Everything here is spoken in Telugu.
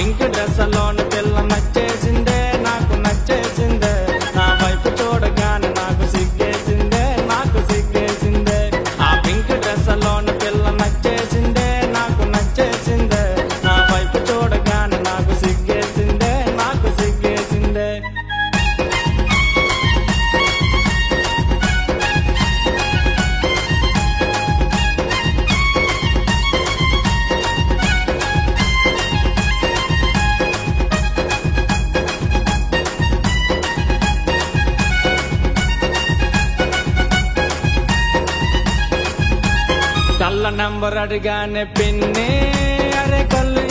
పింక్ డ్రెస్ లోని పిల్ల నచ్చేసిందే, నాకు నచ్చేసిందే. నా వైపు చూడగానే నాకు సిగ్గేసిందే, నాకు సిగ్గేసిందే. ఆ పింక్ డ్రెస్ లోని పిల్ల నచ్చేసిందే, నాకు నచ్చేసిందే. నా వైపు చూడగానే నాకు సిగ్గేసిందే, నాకు సిగ్గేసిందే. కళ్ళ నంబర్ అడిగానే పిన్ని, అరే కళ్ళు